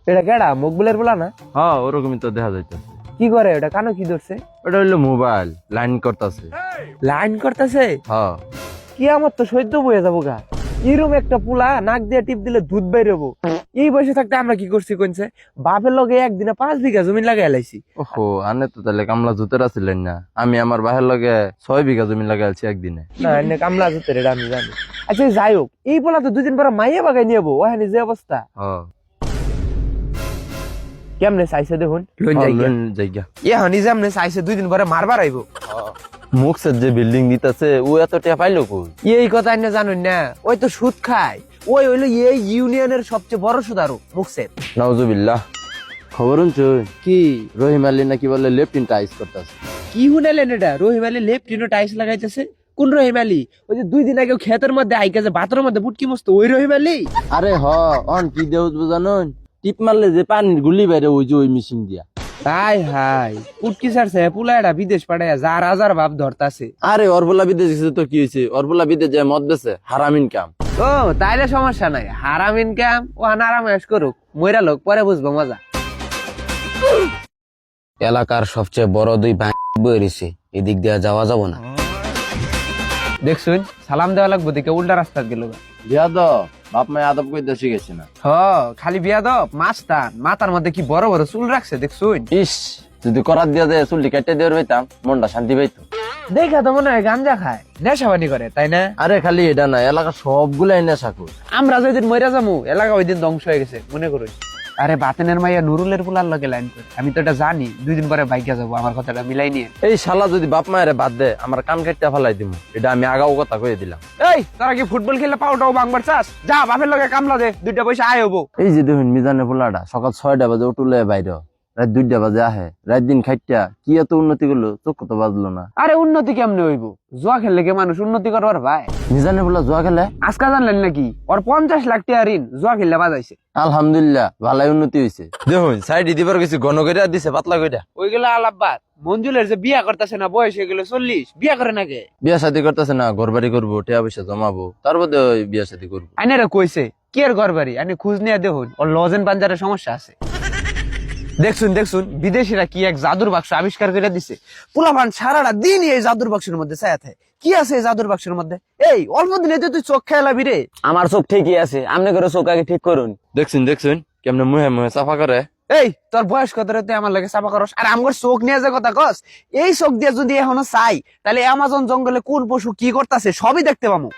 এটা কেডা মকবুলের বলা না? হ্যাঁ ওরকমই তো দেখা যাইতেছে। কি করে ওটা? কানো কি ধরছে? ওটা হইলো মোবাইল লাইন করতেছে। লাইন করতেছে? হ্যাঁ কি আমার তো সহ্য বয়ে যাবো গা। এরম একটা পুলা নাক দিয়ে টিপ দিলে দুধ বেরোবো। এই বয়সে থাকতে আমরা কি করছি কোনছে? বাপের লগে একদিনে 5 বিঘা জমি লাগাই লাইছি। ওহো, আনে তো তাহলে কামলা জুতের আছিলেন না? আমি আমার বাহের লগে 6 বিঘা জমি লাগাইছি একদিনে। না এনে কামলা জুতের এটা আমি জানি। আচ্ছা যাই হোক, এই পোলা তো 2 দিন পরে মাইয়া বাগাই নিয়ে যাবো। ওখানে যে অবস্থা হ্যাঁ কেমনে চাইছে দেখুন। জায়গা এ হানি যেমনে চাইছে 2 দিন পরে মারবার আইবো। মুখসের যে বিল্ডিং দিতেছে ও এত টাকা পাইলো কই? এই কথা আপনি জানেন না? ওই তো সুদ খায়। ওই হইলো এই ইউনিয়নের সবচেয়ে বড় সুদারু মুখসের। নাউজুবিল্লাহ। খবর শুনছুন? কি রহিম আলী নাকি বলে লেফট ইন টাইস করতেছে। কি শুনালেন এটা? রহিম আলী লেফট ইনো টাইস লাগাইতেছে? কোন রহিম আলী? ওই যে 2 দিন আগে ক্ষেতের মধ্যে আইকা যে বাতরের মধ্যে বুটকি মস্ত ওই রহিম আলী? আরে অন কি দেউজ জানুন? টিপ মারলে যে পানির গুলি বাইরে ওই যে ওই মিশিং দিয়া। হাই হাই পুটকি ছাড়ছে পুলাটা বিদেশ পাঠায় যার হাজার ভাব ধরতাছে। আরে অরবলা বিদেশ গেছে তো কি হয়েছে? অরবলা বিদেশ যায় মদ বেছে, হারাম ইনকাম। ও তাইলে সমস্যা নাই, হারাম ইনকাম ও আরাম এস করুক, মইরা লোক পরে বুঝবো মজা। এলাকার সবচেয়ে বড় 2 ভাই বেরিয়েছে, এদিক দিয়ে যাওয়া যাব না। দেখছুন সালাম দেওয়া লাগবো দিকে উল্টা রাস্তা গেল। বিয়াদ বাপ মায় আদব কইতে শিখেছে না। হ খালি বিয়াদব মাস্তান, মাথার মধ্যে কি বড় বড় চুল রাখছে দেখছুন। ইস, যদি করাত দিয়া যায় চুলটি কেটে দিয়ে পাইতাম, মনটা শান্তি পাইতো। দেখা তো মনে হয় গাঞ্জা খায়, নেশাবানি করে, তাই না? আরে খালি এটা না, এলাকা সবগুলাই নেশা কর। আমরা যেদিন মইরা যামু এলাকা ওই দিন ধ্বংস হয়ে গেছে মনে করুন। আরে বাতেনের মাইয়া নুরুলের পুলার লগে লাইন করে, আমি তো এটা জানি 2 দিন পরে বাইকে যাবো। আমার কথাটা মিলাই নিয়ে। এই শালা যদি বাপ মায়ের বাদ দে, আমার কান কাটতে ফেলাই দিব। এটা আমি আগাও কথা কয়ে দিলাম। এই তোরা কি ফুটবল খেলে পাউটাও বাংবার চাস? যা বাপের লগে কামলা দে, 2টা পয়সা আয় হবো। এই যে দেখুন মিজানের পোলাটা সকাল 6টা বাজে উঠলে বাইরে, রাত 2টা বাজে আহে, রাত দিন খাইটা কি এত উন্নতি করলো চোখ তো বাজলো না। আরে উন্নতি কেমনে হইব? জুয়া খেললে কি মানুষ উন্নতি করবার ভাই? মিজানের পোলা জুয়া খেলে? আজকা জানলেন নাকি ওর 50 লাখ টাকা ঋণ জুয়া খেললে বাজাইছে? আলহামদুলিল্লাহ ভালাই উন্নতি হয়েছে। দেখুন সাইড দিবার কিছু ঘন করে দিছে পাতলা কইরা। ওইগুলো আলাপবাদ। মঞ্জুলের যে বিয়া করতেছে না, বয়স হয়ে গেল 40, বিয়া করে নাকি? বিয়া শাদী করতেছে না, ঘর বাড়ি করবো, টাকা পয়সা জমাবো, তার মধ্যে ওই বিয়া শাদী করবো। আইনারা কইছে কি আর ঘর বাড়ি, আইনে খোঁজ নিয়ে দেখুন ওর লজেন পাঞ্জারের সমস্যা আছে। দেখছুন দেখছুন বিদেশিরা কি এক জাদুর বাক্স আবিষ্কার করে দিছে। পোলাপান সারাটা দিন এই জাদুর বাক্সের মধ্যে ছায়া থাকে। কি আছে এই জাদুর বাক্সের মধ্যে? এই অল্প দিনে তুই চোখ খেলাবি রে। আমার চোখ ঠিকই আছে, আপনি করে চোখ আগে ঠিক করুন। দেখছুন দেখছুন কেমনে মুহে মুহে সাফা করে। এই তোর বয়স কত রে তুই আমার লাগে চাপা করস? আর আমার চোখ নিয়ে যে কথা কস, এই চোখ দিয়ে যদি এখনো চাই তাহলে অ্যামাজন জঙ্গলে কোন পশু কি করতেছে সবই দেখতে পাবো।